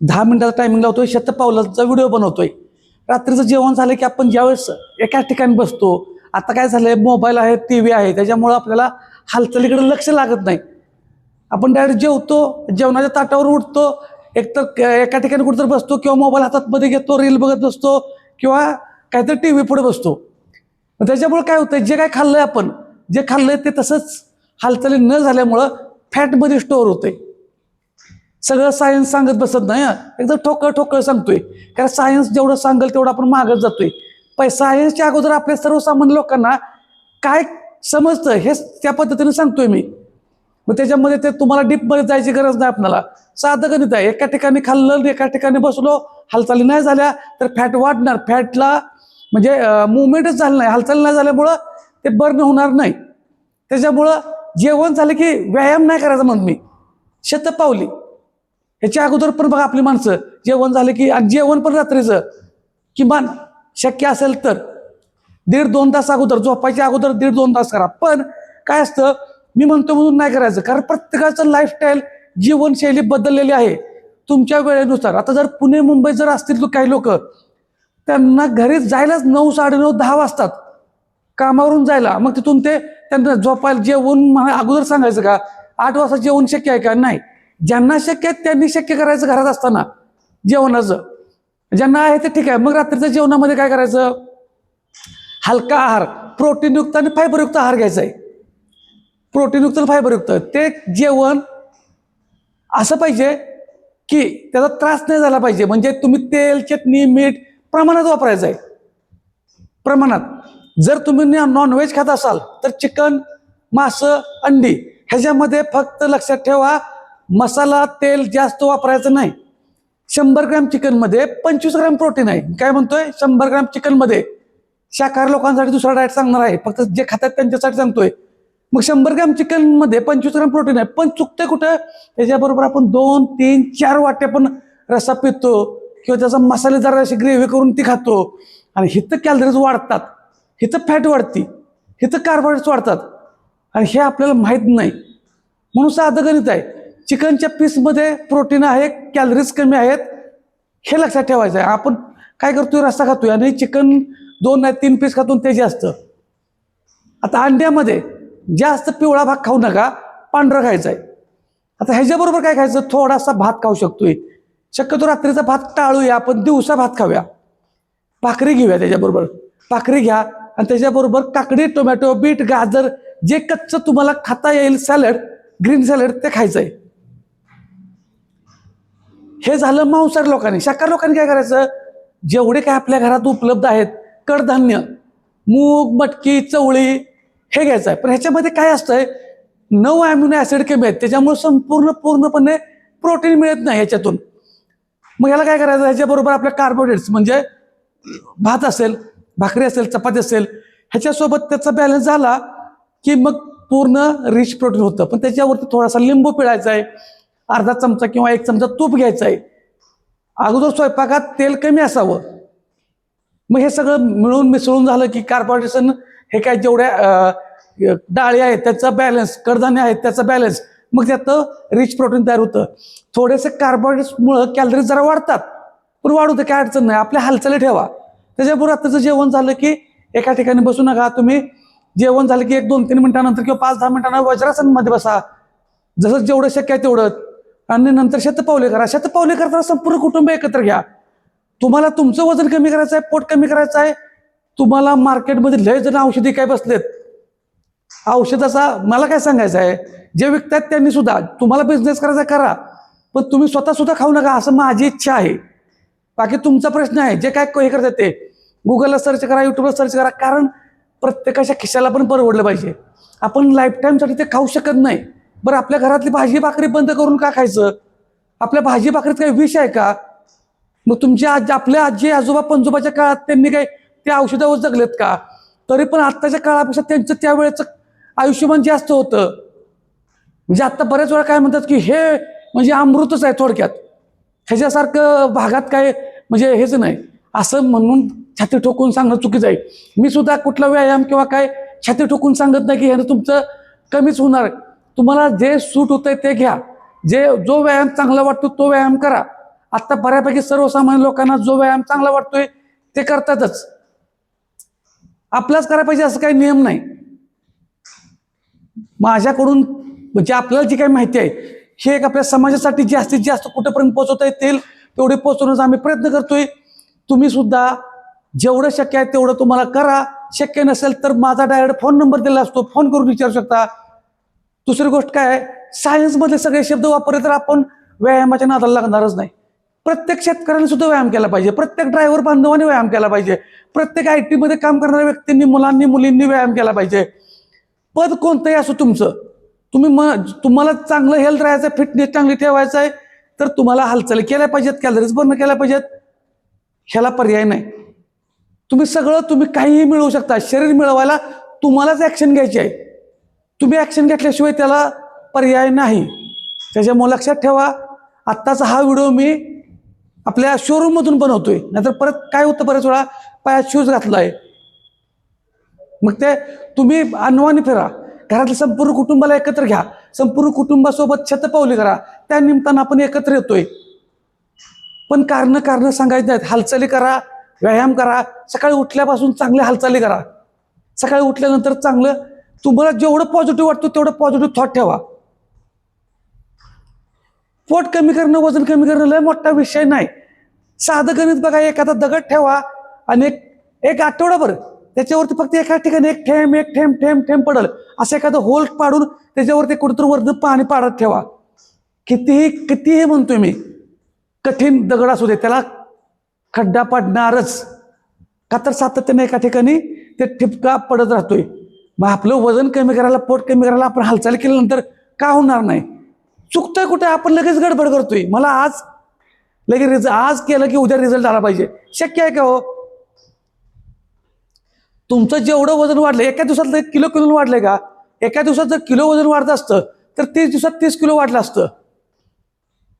10 मिनिटाचा टायमिंग लावतोय, शतपावलाचा व्हिडिओ बनवतोय. रात्रीचं जेवण झालं की आपण ज्यावेळेस एकाच ठिकाणी बसतो, आता काय झालंय, मोबाईल आहे, TV आहे, त्याच्यामुळं आपल्याला हालचालीकडे लक्ष लागत नाही. आपण डायरेक्ट जेवतो, जेवणाच्या ताटावर उठतो, एकतर एका ठिकाणी कुठेतरी बसतो किंवा मोबाईल हातात मध्ये घेतो, रील बघत बसतो किंवा काहीतरी TV पुढे बसतो. त्याच्यामुळे काय होतंय, जे काय खाल्लंय आपण, जे खाल्लंय ते तसंच हालचाली न झाल्यामुळं फॅटमध्ये स्टोअर होतंय. सगळं सायन्स सांगत बसत नाही, एकदम ठोकळ सांगतोय. कारण सायन्स जेवढं सांगेल तेवढं आपण मागत जातोय. सायन्सच्या अगोदर आपल्या सर्वसामान्य लोकांना काय समजतं हे त्या पद्धतीने सांगतोय मी. मग त्याच्यामध्ये ते तुम्हाला डीपमध्ये जायची गरज नाही. आपल्याला साधं गणित आहे. एका ठिकाणी खाल्लं, एका ठिकाणी बसलो, हालचाली नाही झाल्या तर फॅट वाढणार. फॅटला म्हणजे मुवमेंटच झालं नाही, हालचाली नाही झाल्यामुळं ते बर्न होणार नाही. त्याच्यामुळं जेवण झालं की व्यायाम नाही करायचा म्हणून मी शतपावली. ह्याच्या अगोदर पण बघा आपली माणसं जेवण झालं की, जेवण पण रात्रीचं किमान शक्य असेल तर 1.5-2 तास अगोदर, झोपायच्या अगोदर 1.5-2 तास करा. पण काय असतं, मी म्हणतो म्हणून नाही करायचं, कारण प्रत्येकाचं लाईफस्टाईल जीवनशैली बदललेली आहे तुमच्या वेळेनुसार. आता जर पुणे मुंबईत जर असतील तर काही लोक, त्यांना घरी जायलाच 9, 9:30, 10 वाजतात कामावरून जायला. मग तिथून ते त्यांना झोपायला जेवण अगोदर सांगायचं का 8 वाजता जेवण शक्य आहे का? नाही. ज्यांना शक्य आहे त्यांनी शक्य करायचं घरात असताना जेवणाचं. ज्यांना आहे ते ठीक आहे. मग रात्रीच्या जेवणामध्ये काय करायचं, हलका आहार, प्रोटीनयुक्त आणि फायबरयुक्त आहार घ्यायचा आहे. प्रोटीनयुक्त आणि फायबरयुक्त ते जेवण असं पाहिजे की त्याचा त्रास नाही झाला पाहिजे. म्हणजे तुम्ही तेल, चटणी, मीठ प्रमाणात वापरायचं आहे, प्रमाणात. जर तुम्ही नॉनव्हेज खात असाल तर चिकन, मासं, अंडी ह्याच्यामध्ये फक्त लक्षात ठेवा, मसाला, तेल जास्त वापरायचं नाही. 100 ग्रॅम चिकनमध्ये 25 ग्रॅम प्रोटीन आहे. काय म्हणतोय, 100 ग्रॅम चिकनमध्ये. शाकाहारी लोकांसाठी दुसरा डाएट सांगणार आहे, फक्त जे खातात त्यांच्यासाठी सांगतोय. मग 100 ग्रॅम चिकनमध्ये 25 ग्रॅम प्रोटीन आहे. पण चुकतंय कुठं, त्याच्याबरोबर आपण 2, 3, 4 वाट्या पण रस्सा पितो किंवा त्याचा मसालेदार अशी ग्रेव्ही करून ती खातो. आणि हिथं कॅलरीज वाढतात, हिथं फॅट वाढती, हिथं कार्बोहायड्रेट्स वाढतात आणि हे आपल्याला माहीत नाही. म्हणून साधं गणित आहे, चिकनच्या पीसमध्ये प्रोटीन आहे, कॅलरीज कमी आहेत, हे लक्षात ठेवायचं आहे. आपण काय करतोय, रस्सा खातोय आणि चिकन 2 नाही 3 पीस खातून ते जास्त. आता अंड्यामध्ये जास्त पिवळा भाग खाऊ नका, पांढरा खायचा आहे. आता ह्याच्याबरोबर काय खायचं, थोडासा भात खाऊ शकतोय. शक्यतो रात्रीचा भात टाळूया, आपण दिवसा भात खाऊया. भाकरी घेऊया त्याच्याबरोबर, भाकरी घ्या आणि त्याच्याबरोबर काकडी, टोमॅटो, बीट, गाजर जे कच्चं तुम्हाला खाता येईल सॅलड, ग्रीन सॅलड ते खायचं आहे. हे झालं मांसाहारी लोकांनी. शाकाहारी लोकांनी काय करायचं, जेवढे काय आपल्या घरात उपलब्ध आहेत कडधान्य, मूग, मटकी, चवळी हे घ्यायचं आहे. पण ह्याच्यामध्ये काय असतंय, 9 अॅमिनो ऍसिड कमी आहेत, त्याच्यामुळे पूर्णपणे प्रोटीन मिळत नाही ह्याच्यातून. मग याला काय करायचं, ह्याच्याबरोबर आपल्या कार्बोहायड्रेट्स म्हणजे भात असेल, भाकरी असेल, चपाती असेल, ह्याच्यासोबत त्याचा बॅलन्स झाला की मग पूर्ण रिच प्रोटीन होतं. पण त्याच्यावरती थोडासा लिंबू पिळायचा आहे, अर्धा चमचा किंवा 1 चमचा तूप घ्यायचं आहे. अगोदर स्वयंपाकात तेल कमी असावं. मग हे सगळं मिळून मिसळून झालं की कार्बोहायड्रेट्स हे काय जेवढ्या डाळी आहेत त्याचा बॅलन्स, कडधान्य आहेत त्याचा बॅलन्स, मग त्यातं रिच प्रोटीन तयार होतं. थोडेसे कार्बोहायड्रेट्समुळं कॅलरीज जरा वाढतात, पण वाढू दे, काय अडचण नाही. आपल्या हालचाली ठेवा. त्याच्याबरोबर रात्रीचं जेवण झालं की एका ठिकाणी बसू नका. तुम्ही जेवण झालं की 1-2-3 मिनिटानंतर किंवा 5-10 मिनिटांना वज्रासनमध्ये बसा, जसं जेवढं शक्य आहे तेवढं. आणि नंतर शतपावली करा. शतपावली करताना संपूर्ण कुटुंब एकत्र घ्या. तुम्हाला तुमचं वजन कमी करायचं आहे, पोट कमी करायचं आहे. तुम्हाला मार्केटमध्ये लय जण औषधी काय बसलेत, औषधाचा मला काय सांगायचं आहे, जे विकतात त्यांनी सुद्धा, तुम्हाला बिझनेस करायचा करा, पण तुम्ही स्वतः सुद्धा खाऊ नका असं माझी इच्छा आहे. बाकी तुमचा प्रश्न आहे, जे काय हे करतात ते गुगलला सर्च करा, युट्यूबला सर्च करा, कारण प्रत्येकाच्या खिशाला पण परवडलं पाहिजे. आपण लाईफ टाईमसाठी ते खाऊ शकत नाही. बरं, आपल्या घरातली भाजी भाकरी बंद करून का खायचं? आपल्या भाजी भाकरीत काही विष आहे का? मग तुमच्या आपल्या आजी आजोबा पणजोबाच्या काळात त्यांनी काय त्या औषधावर जगलेत का? तरी पण आत्ताच्या काळापेक्षा त्यांचं त्यावेळेचं आयुष्यमान जास्त होतं. म्हणजे आत्ता बऱ्याच वेळा काय म्हणतात की हे म्हणजे अमृतच आहे थोडक्यात, ह्याच्यासारखं भागात काय म्हणजे हेच नाही, असं म्हणून छाती ठोकून सांगणं चुकीचं आहे. मी सुद्धा कुठला व्यायाम किंवा काय छाती ठोकून सांगत नाही की ह्यानं तुमचं कमीच होणार. तुम्हाला जे सूट होतंय ते घ्या, जो व्यायाम चांगला वाटतो तो व्यायाम करा. आता बऱ्यापैकी सर्वसामान्य लोकांना जो व्यायाम चांगला वाटतोय ते करतातच. आपलाच करायला पाहिजे असं काही नियम नाही. माझ्याकडून म्हणजे आपल्याला जी काही माहिती आहे हे एक आपल्या समाजासाठी जास्तीत जास्त कुठेपर्यंत पोहोचवता येतील तेवढे पोहोचवण्याचा आम्ही प्रयत्न करतोय. तुम्ही सुद्धा जेवढं शक्य आहे तेवढं तुम्हाला करा. शक्य नसेल तर माझा डायरेक्ट फोन नंबर दिला असतो, फोन करून विचारू शकता. दुसरी गोष्ट काय आहे, सायन्समधले सगळे शब्द वापरले तर आपण व्यायामाच्या नादाला लागणारच नाही. प्रत्येक शेतकऱ्याने सुद्धा व्यायाम केला पाहिजे, प्रत्येक ड्रायव्हर बांधवांनी व्यायाम केला पाहिजे, प्रत्येक IT मध्ये काम करणाऱ्या व्यक्तींनी, मुलांनी, मुलींनी व्यायाम केला पाहिजे. पद कोणतंही असो तुमचं, तुम्हाला चांगलं हेल्थ राहायचं, फिटनेस चांगली ठेवायचं आहे तर तुम्हाला हालचाली केल्या पाहिजेत, कॅलरीज बर्न केल्या पाहिजेत. ह्याला पर्याय नाही. तुम्ही काहीही मिळवू शकता. शरीर मिळवायला तुम्हालाच ऍक्शन घ्यायची आहे. तुम्ही ऍक्शन घेतल्याशिवाय त्याला पर्याय नाही. त्याच्यामुळे लक्षात ठेवा, आत्ताचा हा व्हिडिओ मी आपल्या शोरूम मधून बनवतोय, नाहीतर परत काय होतं, बरेच वेळा पायात शूज घातलाय मग ते तुम्ही अनवाणी फिरा. घरातल्या संपूर्ण कुटुंबाला एकत्र घ्या, संपूर्ण कुटुंबासोबत शतपावली करा. त्या निमित्तानं आपण एकत्र येतोय. पण कारण सांगायची नाहीत. हालचाली करा, व्यायाम करा. सकाळी उठल्यापासून चांगल्या हालचाली करा. सकाळी उठल्यानंतर चांगलं तुम्हाला जेवढं पॉझिटिव्ह वाटतं तेवढं पॉझिटिव्ह थॉट ठेवा. पोट कमी करणं, वजन कमी करणं लय मोठा विषय नाही. साधं गणित बघा, एखादा दगड ठेवा आणि एक आठवडाभर त्याच्यावरती फक्त एका ठिकाणी एक थेंब पडल असं एखादं होल पाडून त्याच्यावरती कुठेतरी वरनं पाणी पाडत ठेवा. कितीही म्हणतोय मी, कठीण दगड असू दे त्याला खड्डा पडणारच. का तर सातत्याने एका ठिकाणी ते ठिपका पडत राहतोय. मग आपलं वजन कमी करायला, पोट कमी करायला आपण हालचाल केल्यानंतर का होणार नाही? चुकतोय कुठे? आपण लगेच गडबड करतोय. मला आज केलं की उद्या रिझल्ट आला पाहिजे. शक्य आहे का हो? तुमचं जेवढं वजन वाढलं, एका दिवसात किलो वाढलंय का? एका दिवसात जर किलो वजन वाढत असतं तर 30 दिवसात 30 किलो वाढलं असतं.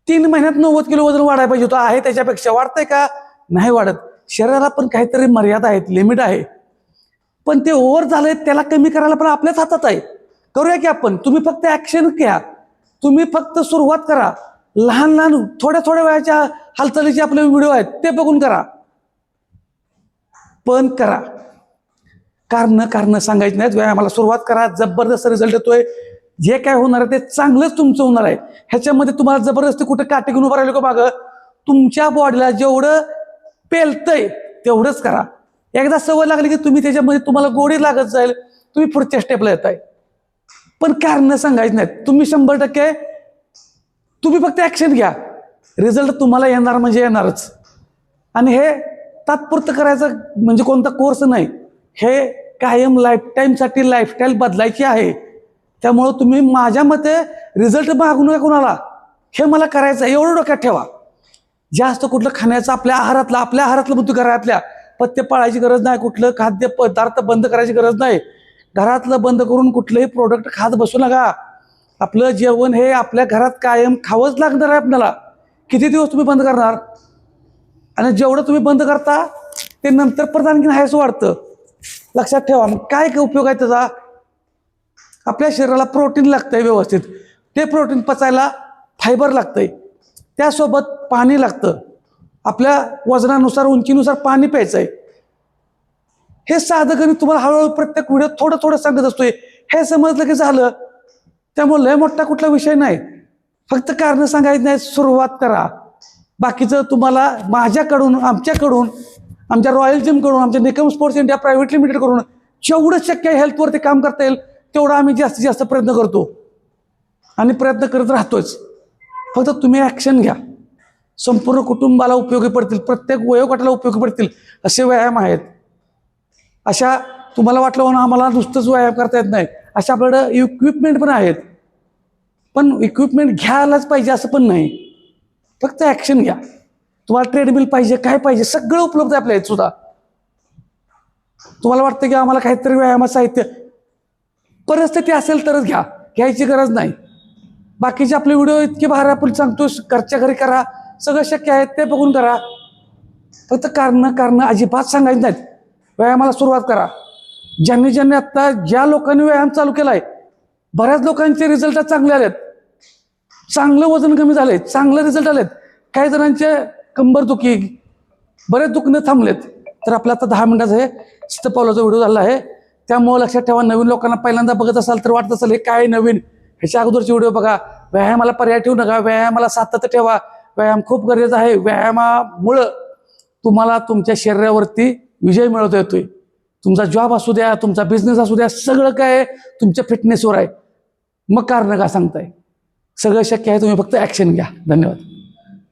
3 महिन्यात 90 किलो वजन वाढायला पाहिजे होतं. आहे त्याच्यापेक्षा वाढतंय का? नाही वाढत. शरीराला पण काहीतरी मर्यादा आहेत, लिमिट आहे. पण ते ओव्हर झालंय, त्याला कमी करायला पण आपल्याच हातात आहे. करूया की आपण. तुम्ही फक्त ऍक्शन घ्या, तुम्ही फक्त सुरुवात करा. लहान थोड्या वेळाच्या हालचालीचे आपले व्हिडिओ आहेत ते बघून करा, पण करा. कारण सांगायची नाहीत. व्यायामाला सुरुवात करा. जबरदस्त रिझल्ट येतोय. जे काय होणार आहे ते चांगलंच तुमचं होणार आहे. ह्याच्यामध्ये तुम्हाला जबरदस्ती कुठे काटे घेऊन उभं राहिलं का मागं? तुमच्या बॉडीला जेवढं पेलतंय तेवढंच करा. एकदा सवय लागली की त्याच्यामध्ये तुम्हाला गोडी लागत जाईल, तुम्ही पुढच्या स्टेपला येताय. पण कारण सांगायची नाहीत. तुम्ही 100% तुम्ही फक्त ऍक्शन घ्या. रिझल्ट तुम्हाला येणार म्हणजे येणारच. आणि हे तात्पुरतं करायचं म्हणजे कोणता कोर्स नाही. हे कायम लाईफटाईमसाठी लाईफस्टाईल बदलायची आहे. त्यामुळं तुम्ही माझ्या मते रिझल्ट मागू नका कोणाला. हे मला करायचं आहे एवढं डोक्यात ठेवा. जास्त कुठलं खाण्याचं आपल्या आहारातलं मग घरातल्या पथ्य पाळायची गरज नाही. कुठलं खाद्य पदार्थ बंद करायची गरज नाही. घरातलं बंद करून कुठलंही प्रोडक्ट खात बसू नका. आपलं जेवण हे आपल्या घरात कायम खावंच लागणार आहे आपल्याला. किती दिवस तुम्ही बंद करणार? आणि जेवढं तुम्ही बंद करता ते नंतर परत आणखीन हायच वाढतं. लक्षात ठेवा. मग काय उपयोग आहे त्याचा? आपल्या शरीराला प्रोटीन लागतंय व्यवस्थित. ते प्रोटीन पचायला फायबर लागतंय, त्यासोबत पाणी लागतं. आपल्या वजनानुसार, उंचीनुसार पाणी प्यायचंय. हे साधं गणित तुम्हाला हळूहळू प्रत्येक व्हिडिओ थोडं सांगत असतोय. हे समजलं की झालं. त्यामुळे लय मोठा कुठला विषय नाही. फक्त कारण सांगायचं नाही, सुरुवात करा. बाकीचं तुम्हाला माझ्याकडून, आमच्या रॉयल जिमकडून, आमच्या Nikam sports India private limited कडून जेवढं शक्य आहे हेल्थवरती काम करता येईल तेवढं आम्ही जास्तीत जास्त प्रयत्न करतो आणि प्रयत्न करत राहतोच. फक्त तुम्ही ऍक्शन घ्या. संपूर्ण कुटुंबाला उपयोगी पडतील, प्रत्येक वयोगटाला उपयोगी पडतील असे व्यायाम आहेत. अशा तुम्हाला वाटलं म्हणून आम्हाला नुसतंच व्यायाम करता येत नाही, अशा आपल्याकडं इक्विपमेंट पण आहेत. पण इक्विपमेंट घ्यायलाच पाहिजे असं पण नाही. फक्त ऍक्शन घ्या. तुम्हाला ट्रेडमिल पाहिजे, काय पाहिजे, सगळं उपलब्ध आहे आपल्या इथे सुद्धा. तुम्हाला वाटतं की आम्हाला काहीतरी व्यायाम साहित्य, परिस्थिती असेल तरच घ्या, घ्यायची गरज नाही. बाकीचे आपले व्हिडिओ इतके भारी आपण सांगतो, घरच्या घरी करा, सगळं शक्य आहे ते बघून करा. फक्त कारण अजिबात सांगायचं नाहीत. व्यायामाला सुरुवात करा. ज्यांनी आता ज्या लोकांनी व्यायाम चालू केलाय, बऱ्याच लोकांचे रिझल्ट चांगले आलेत. चांगलं वजन कमी झालंय, चांगले रिझल्ट आलेत. काही जणांचे कंबर दुखी, बरेच दुखणे थांबलेत. तर आपला आता 10 मिनिटाचा हे शतपावलाचा व्हिडिओ झाला आहे. त्यामुळे लक्षात ठेवा, नवीन लोकांना पहिल्यांदा बघत असाल तर वाटत असेल हे काय नवीन, ह्याच्या अगोदरचे व्हिडिओ बघा. व्यायामाला पर्याय ठेवू नका, व्यायामाला सातत्य ठेवा. व्यायाम खूप गरजेचा आहे. व्यायामामुळं तुम्हाला तुमच्या शरीरावरती विजय मिळवता येतोय. तुमचा जॉब असू द्या, तुमचा बिझनेस असू द्या, सगळं काय तुमच्या फिटनेसवर आहे. मग कारण का सांगताय? सगळं शक्य आहे, तुम्ही फक्त ॲक्शन घ्या. धन्यवाद.